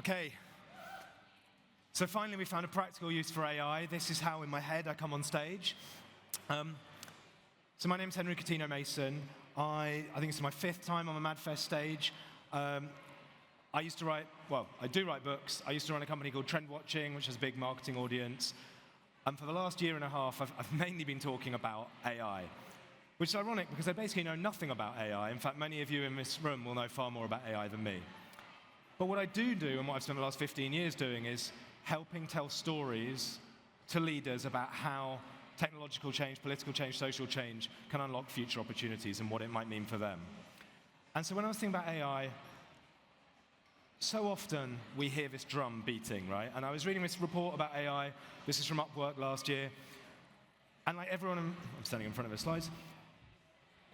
Okay, so finally we found a practical use for AI. This is how in my head I come on stage. So my name's Henry Coutinho-Mason. I think it's my 5th time on the MadFest stage. I used to write, well, I do write books. I used to run a company called Trend Watching, which has a big marketing audience. And for the last year and a half, I've mainly been talking about AI, which is ironic because I basically know nothing about AI. In fact, many of you in this room will know far more about AI than me. But what I do, and what I've spent the last 15 years doing, is helping tell stories to leaders about how technological change, political change, social change can unlock future opportunities and what it might mean for them. And so when I was thinking about AI, so often we hear this drum beating, right? And I was reading this report about AI. This is from Upwork last year. And like everyone, I'm standing in front of the slides.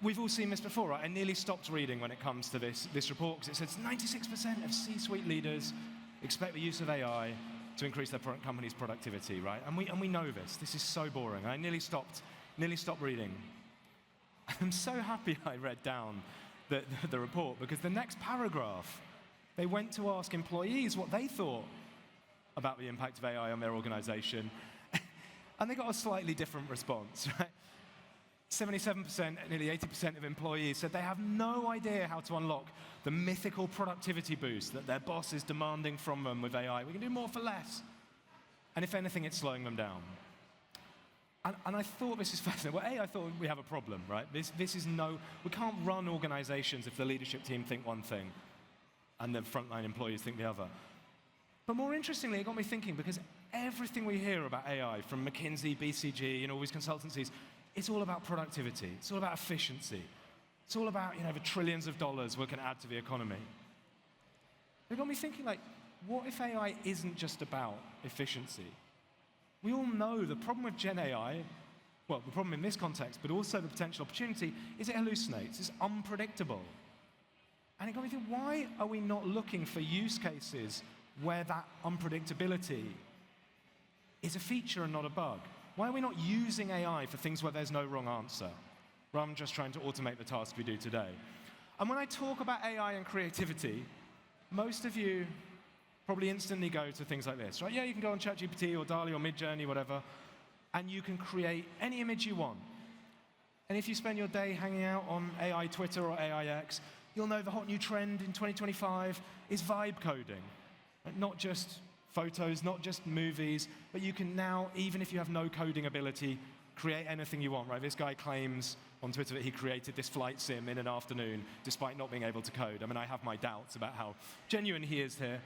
We've all seen this before, right? I nearly stopped reading when it comes to this report, because it says 96% of C-suite leaders expect the use of AI to increase their company's productivity, right? And we know this. This is so boring. I nearly stopped reading. I'm so happy I read down the report, because the next paragraph, they went to ask employees what they thought about the impact of AI on their organization, and they got a slightly different response, right? 77%, nearly 80% of employees said they have no idea how to unlock the mythical productivity boost that their boss is demanding from them with AI. We can do more for less. And if anything, it's slowing them down. And I thought this is fascinating. Well, I thought we have a problem, right? We can't run organizations if the leadership team think one thing and the frontline employees think the other. But more interestingly, it got me thinking, because everything we hear about AI from McKinsey, BCG, and all these consultancies, it's all about productivity. It's all about efficiency. It's all about, the trillions of dollars we can add to the economy. It got me thinking, what if AI isn't just about efficiency? We all know the problem with Gen AI, well, the problem in this context, but also the potential opportunity, is it hallucinates. It's unpredictable. And it got me thinking, why are we not looking for use cases where that unpredictability is a feature and not a bug? Why are we not using AI for things where there's no wrong answer, rather than just trying to automate the tasks we do today? And when I talk about AI and creativity, most of you probably instantly go to things like this, right? Yeah, you can go on ChatGPT or DALL-E or Midjourney, whatever, and you can create any image you want. And if you spend your day hanging out on AI Twitter or AI X, you'll know the hot new trend in 2025 is vibe coding. Not just photos, not just movies, but you can now, even if you have no coding ability, create anything you want, right? This guy claims on Twitter that he created this flight sim in an afternoon, despite not being able to code. I mean, I have my doubts about how genuine he is here,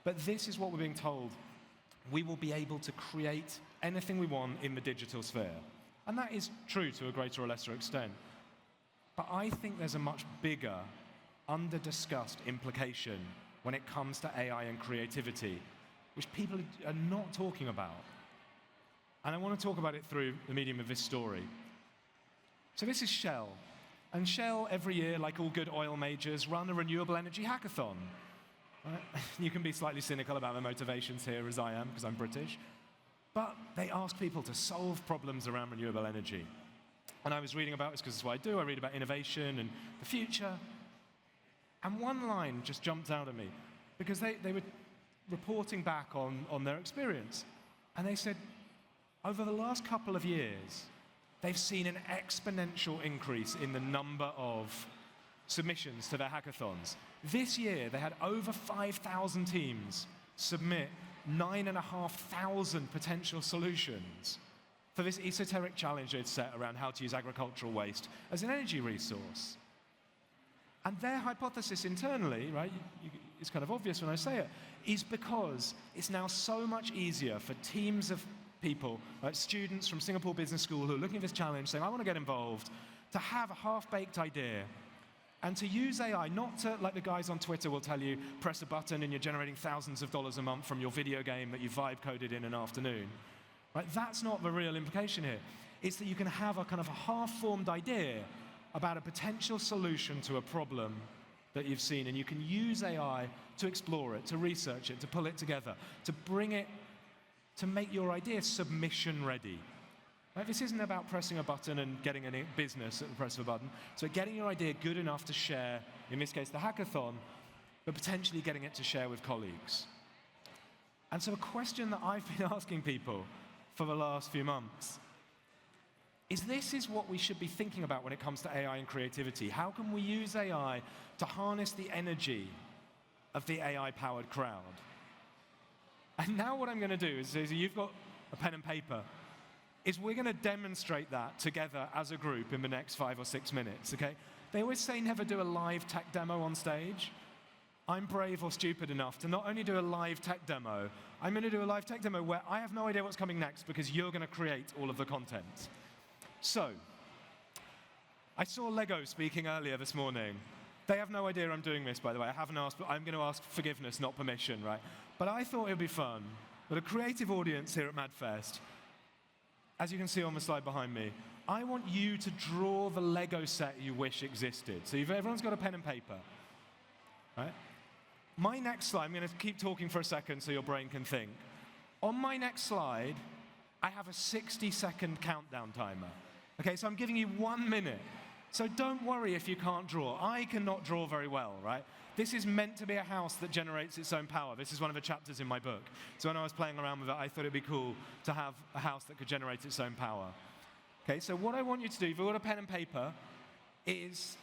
but this is what we're being told. We will be able to create anything we want in the digital sphere. And that is true to a greater or lesser extent. But I think there's a much bigger, under-discussed implication when it comes to AI and creativity, which people are not talking about. And I want to talk about it through the medium of this story. So this is Shell. And Shell, every year, like all good oil majors, run a renewable energy hackathon. Right? You can be slightly cynical about the motivations here, as I am, because I'm British. But they ask people to solve problems around renewable energy. And I was reading about this because it's what I do. I read about innovation and the future. And one line just jumped out at me, because they were reporting back on their experience. And they said, over the last couple of years, they've seen an exponential increase in the number of submissions to their hackathons. This year, they had over 5,000 teams submit 9,500 potential solutions for this esoteric challenge they'd set around how to use agricultural waste as an energy resource. And their hypothesis internally, right, it's kind of obvious when I say it, is because it's now so much easier for teams of people, like students from Singapore Business School who are looking at this challenge, saying, I want to get involved, to have a half-baked idea and to use AI, not to, like the guys on Twitter will tell you, press a button and you're generating thousands of dollars a month from your video game that you vibe coded in an afternoon. Right? That's not the real implication here. It's that you can have a kind of a half-formed idea about a potential solution to a problem that you've seen, and you can use AI to explore it, to research it, to pull it together, to bring it, to make your idea submission ready. Right? This isn't about pressing a button and getting a business at the press of a button. So getting your idea good enough to share, in this case the hackathon, but potentially getting it to share with colleagues. And so a question that I've been asking people for the last few months is this is what we should be thinking about when it comes to AI and creativity. How can we use AI to harness the energy of the AI-powered crowd? And now what I'm going to do is you've got a pen and paper, is we're going to demonstrate that together as a group in the next 5 or 6 minutes, okay? They always say never do a live tech demo on stage. I'm brave or stupid enough to not only do a live tech demo, I'm going to do a live tech demo where I have no idea what's coming next because you're going to create all of the content. So, I saw Lego speaking earlier this morning. They have no idea I'm doing this, by the way. I haven't asked, but I'm going to ask forgiveness, not permission, right? But I thought it would be fun. With a creative audience here at MadFest, as you can see on the slide behind me, I want you to draw the Lego set you wish existed. So everyone's got a pen and paper, right? My next slide, I'm going to keep talking for a second so your brain can think. On my next slide, I have a 60-second countdown timer. Okay, so I'm giving you 1 minute. So don't worry if you can't draw. I cannot draw very well, right? This is meant to be a house that generates its own power. This is one of the chapters in my book. So when I was playing around with it, I thought it'd be cool to have a house that could generate its own power. Okay, so what I want you to do, if you've got a pen and paper, is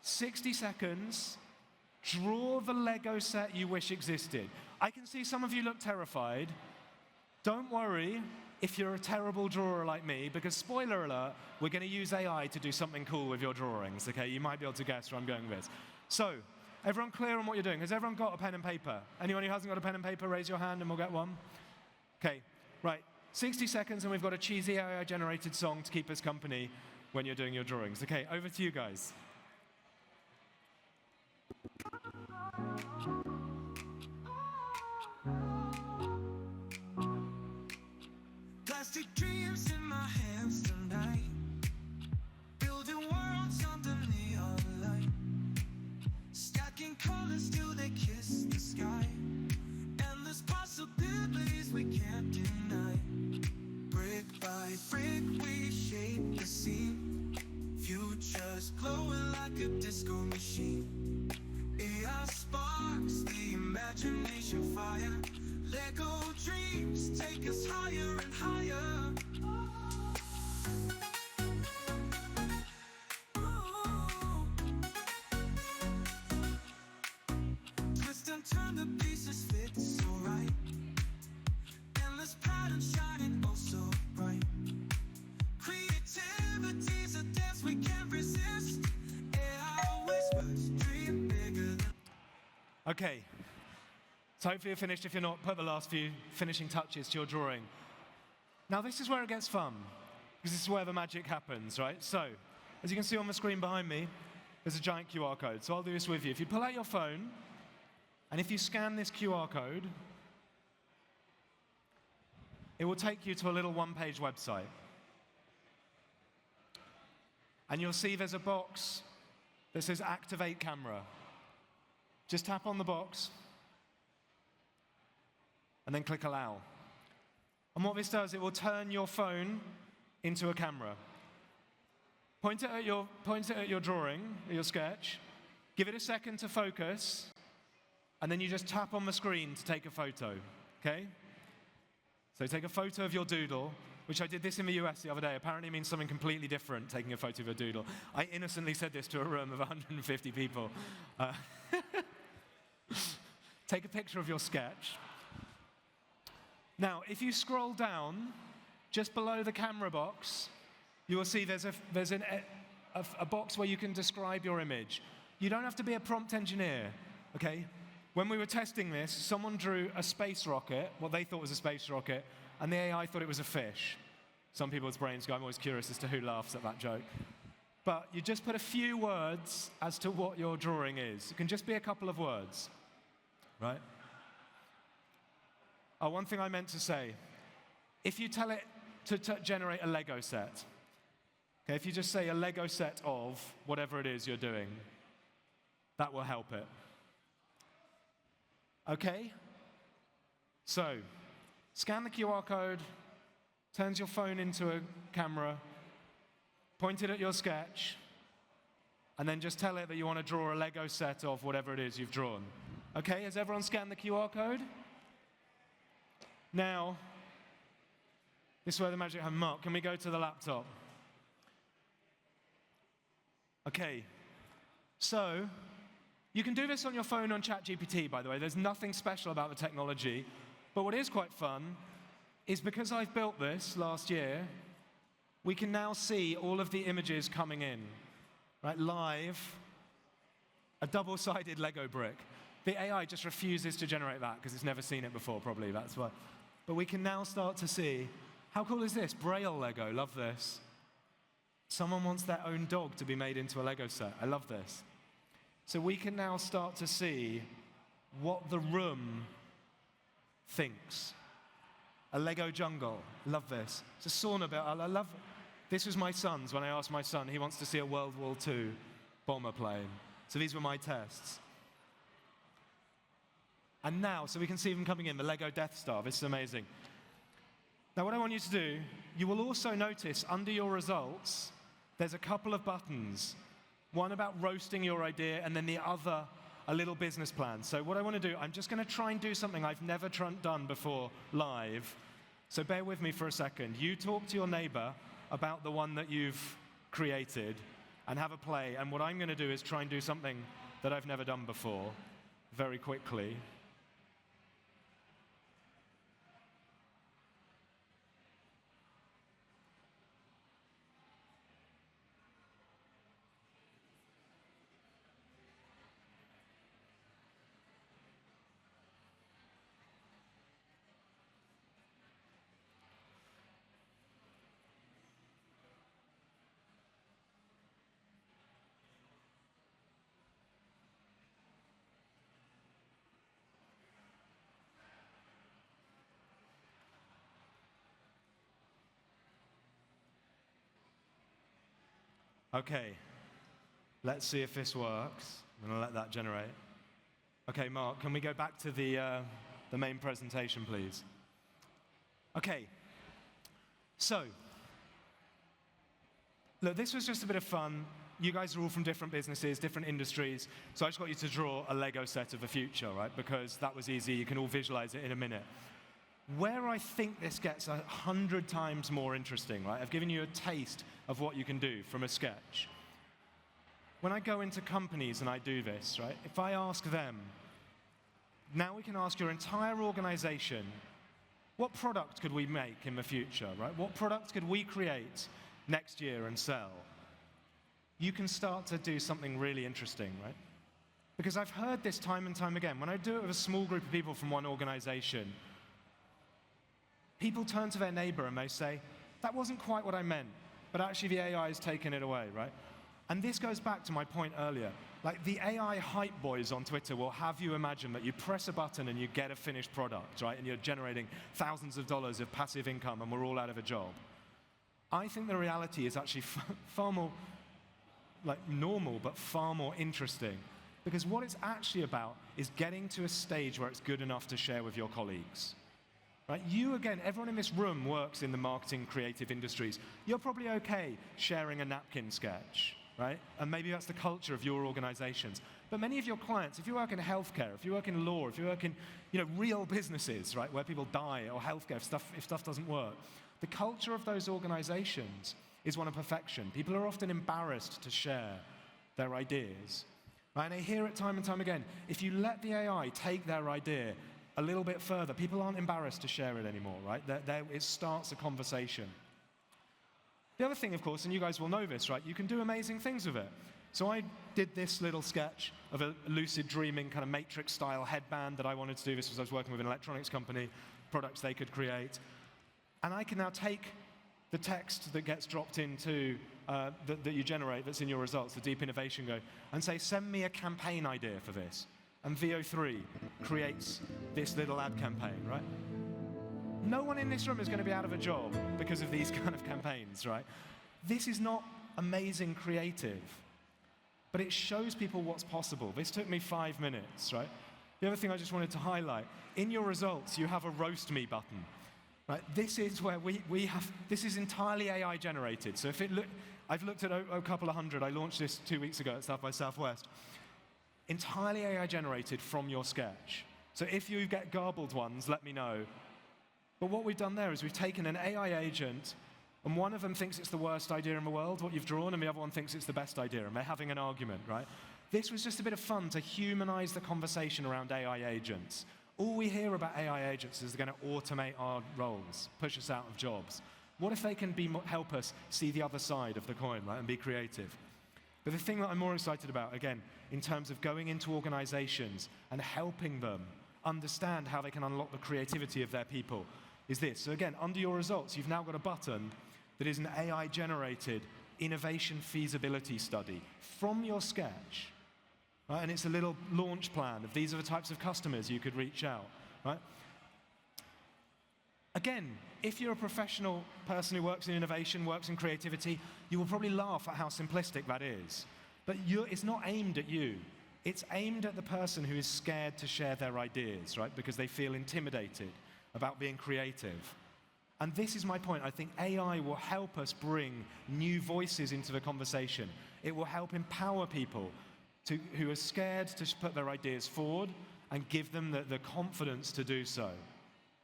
60 seconds, draw the Lego set you wish existed. I can see some of you look terrified. Don't worry if you're a terrible drawer like me, because spoiler alert, we're going to use AI to do something cool with your drawings, okay? You might be able to guess where I'm going with this. So, everyone clear on what you're doing? Has everyone got a pen and paper? Anyone who hasn't got a pen and paper, raise your hand and we'll get one. Okay, right. 60 seconds and we've got a cheesy AI-generated song to keep us company when you're doing your drawings. Okay, over to you guys. Plastic dreams in my hands tonight, building worlds under neon light, stacking colors till they kiss the sky, endless possibilities we can't deny. Brick by brick we shape the scene, futures glowing like a disco machine. AI sparks the imagination fire, Lego dreams take us higher and higher. Ooh. Twist and turn, the pieces fit so right, endless patterns shining oh so bright. Creativity's a dance we can't resist. AI whispers, dream bigger than. Okay. So hopefully you're finished. If you're not, put the last few finishing touches to your drawing. Now this is where it gets fun, because this is where the magic happens, right? So, as you can see on the screen behind me, there's a giant QR code. So I'll do this with you. If you pull out your phone, and if you scan this QR code, it will take you to a little one-page website. And you'll see there's a box that says Activate Camera. Just tap on the box, and then click Allow. And what this does, it will turn your phone into a camera. Point it at your drawing, your sketch, give it a second to focus, and then you just tap on the screen to take a photo, okay? So take a photo of your doodle, which I did this in the US the other day. Apparently it means something completely different, taking a photo of your doodle. I innocently said this to a room of 150 people. Take a picture of your sketch. Now, if you scroll down, just below the camera box, you will see there's a box where you can describe your image. You don't have to be a prompt engineer, okay? When we were testing this, someone drew a space rocket, what they thought was a space rocket, and the AI thought it was a fish. Some people's brains go, I'm always curious as to who laughs at that joke. But you just put a few words as to what your drawing is. It can just be a couple of words, right? Oh, one thing I meant to say. If you tell it to generate a Lego set, okay, if you just say a Lego set of whatever it is you're doing, that will help it. Okay? So, scan the QR code, turns your phone into a camera, point it at your sketch, and then just tell it that you want to draw a Lego set of whatever it is you've drawn. Okay, has everyone scanned the QR code? Now, this is where the magic happens. Mark, can we go to the laptop? Okay, so you can do this on your phone on ChatGPT, by the way. There's nothing special about the technology. But what is quite fun is because I've built this last year, we can now see all of the images coming in, right, live, a double-sided Lego brick. The AI just refuses to generate that because it's never seen it before, probably, that's why. But we can now start to see, how cool is this? Braille Lego, love this. Someone wants their own dog to be made into a Lego set. I love this. So we can now start to see what the room thinks. A Lego jungle, love this. It's a sauna bit, I love it. This was my son's when I asked my son, he wants to see a World War II bomber plane. So these were my tests. And now, so we can see them coming in, the Lego Death Star. This is amazing. Now what I want you to do, you will also notice under your results, there's a couple of buttons. One about roasting your idea, and then the other, a little business plan. So what I want to do, I'm just going to try and do something I've never done before live. So bear with me for a second. You talk to your neighbor about the one that you've created and have a play. And what I'm going to do is try and do something that I've never done before very quickly. Okay, let's see if this works. I'm going to let that generate. Okay, Mark, can we go back to the main presentation, please? Okay, so, look, this was just a bit of fun. You guys are all from different businesses, different industries, so I just got you to draw a Lego set of the future, right? Because that was easy, you can all visualize it in a minute. Where I think this gets 100 times more interesting, right? I've given you a taste of what you can do from a sketch. When I go into companies and I do this, right? If I ask them, now we can ask your entire organization, what product could we make in the future, right? What product could we create next year and sell? You can start to do something really interesting, right? Because I've heard this time and time again. When I do it with a small group of people from one organization, people turn to their neighbor and they say, that wasn't quite what I meant, but actually the AI has taken it away, right? And this goes back to my point earlier. Like the AI hype boys on Twitter will have you imagine that you press a button and you get a finished product, right? And you're generating thousands of dollars of passive income and we're all out of a job. I think the reality is actually far more like normal, but far more interesting. Because what it's actually about is getting to a stage where it's good enough to share with your colleagues. Right? You, again, everyone in this room works in the marketing creative industries. You're probably okay sharing a napkin sketch, right? And maybe that's the culture of your organizations. But many of your clients, if you work in healthcare, if you work in law, if you work in real businesses, right, where people die, or healthcare, if stuff doesn't work, the culture of those organizations is one of perfection. People are often embarrassed to share their ideas. Right? And I hear it time and time again. If you let the AI take their idea a little bit further, people aren't embarrassed to share it anymore, right? It starts a conversation. The other thing, of course, and you guys will know this, right? You can do amazing things with it. So I did this little sketch of a lucid dreaming kind of Matrix-style headband that I wanted to do. This was I was working with an electronics company, products they could create. And I can now take the text that gets dropped into, that you generate, that's in your results, the deep innovation go, and say, send me a campaign idea for this. And VO3 creates this little ad campaign, right? No one in this room is going to be out of a job because of these kind of campaigns, right? This is not amazing creative, but it shows people what's possible. This took me 5 minutes, right? The other thing I just wanted to highlight, in your results, you have a roast me button, right? This is where we have, this is entirely AI generated. So if I've looked at a couple of hundred, I launched this 2 weeks ago at South by Southwest. Entirely AI generated from your sketch. So if you get garbled ones, let me know. But what we've done there is we've taken an AI agent, and one of them thinks it's the worst idea in the world, what you've drawn, and the other one thinks it's the best idea, and they're having an argument, right? This was just a bit of fun to humanize the conversation around AI agents. All we hear about AI agents is they're going to automate our roles, push us out of jobs. What if they can help us see the other side of the coin, right, and be creative? But the thing that I'm more excited about, again, in terms of going into organizations and helping them understand how they can unlock the creativity of their people, is this. So again, under your results, you've now got a button that is an AI-generated innovation feasibility study from your sketch. Right? And it's a little launch plan of these are the types of customers you could reach out. Right? Again, if you're a professional person who works in innovation, works in creativity, you will probably laugh at how simplistic that is. But it's not aimed at you. It's aimed at the person who is scared to share their ideas, right? Because they feel intimidated about being creative. And this is my point. I think AI will help us bring new voices into the conversation. It will help empower people who are scared to put their ideas forward and give them the confidence to do so.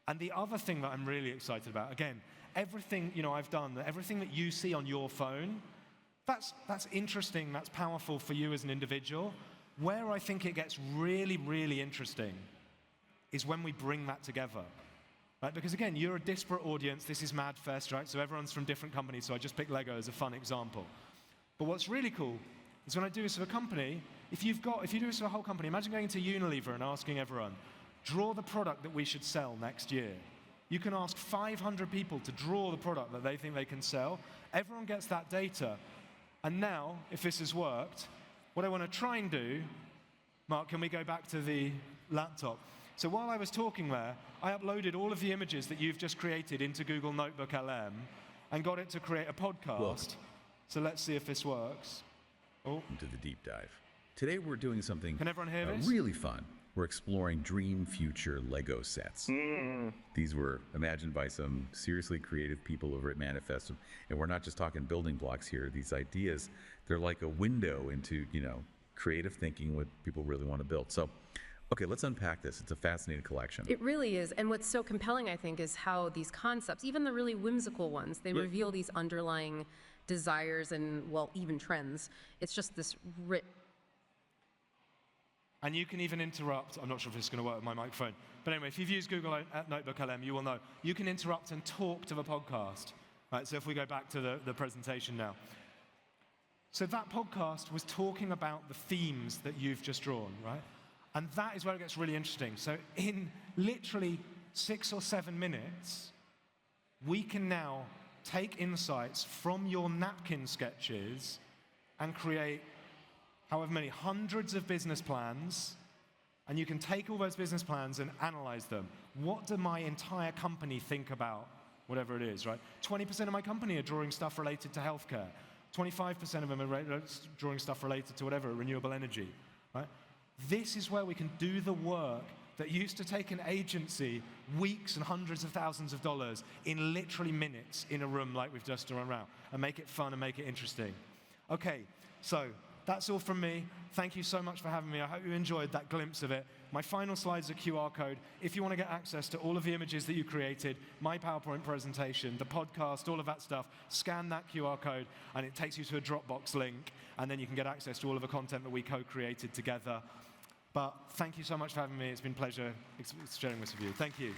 And the other thing that I'm really excited about, again, everything I've done, everything that you see on your phone, that's interesting, that's powerful for you as an individual. Where I think it gets really, really interesting is when we bring that together. Right? Because again, you're a disparate audience. This is MadFest, right? So everyone's from different companies, so I just picked Lego as a fun example. But what's really cool is when I do this with a company, if you do this with a whole company, imagine going to Unilever and asking everyone, draw the product that we should sell next year. You can ask 500 people to draw the product that they think they can sell. Everyone gets that data. And now, if this has worked, what I want to try and do, Mark, can we go back to the laptop? So while I was talking there, I uploaded all of the images that you've just created into Google Notebook LM and got it to create a podcast. Welcome. So let's see if this works. Oh. Into the deep dive. Today we're doing something Can everyone hear this? really fun. We're exploring dream future Lego sets. These were imagined by some seriously creative people over at Manifest. And we're not just talking building blocks here. These ideas, they're like a window into, creative thinking, what people really want to build. So, okay, let's unpack this. It's a fascinating collection. It really is. And what's so compelling, I think, is how these concepts, even the really whimsical ones, they reveal these underlying desires and, well, even trends. It's just this rich. And you can even interrupt. I'm not sure if this is going to work with my microphone. But anyway, if you've used Google Notebook LM, you will know. You can interrupt and talk to the podcast. Right, so if we go back to the presentation now. So that podcast was talking about the themes that you've just drawn, right? And that is where it gets really interesting. So in literally 6 or 7 minutes, we can now take insights from your napkin sketches and create however many hundreds of business plans, and you can take all those business plans and analyze them. What do my entire company think about whatever it is, right? 20% of my company are drawing stuff related to healthcare. 25% of them are drawing stuff related to whatever, renewable energy, right? This is where we can do the work that used to take an agency weeks and hundreds of thousands of dollars in literally minutes in a room like we've just run around, and make it fun and make it interesting. Okay, so that's all from me. Thank you so much for having me. I hope you enjoyed that glimpse of it. My final slide is a QR code. If you want to get access to all of the images that you created, my PowerPoint presentation, the podcast, all of that stuff, scan that QR code, and it takes you to a Dropbox link, and then you can get access to all of the content that we co-created together. But thank you so much for having me. It's been a pleasure sharing this with you. Thank you.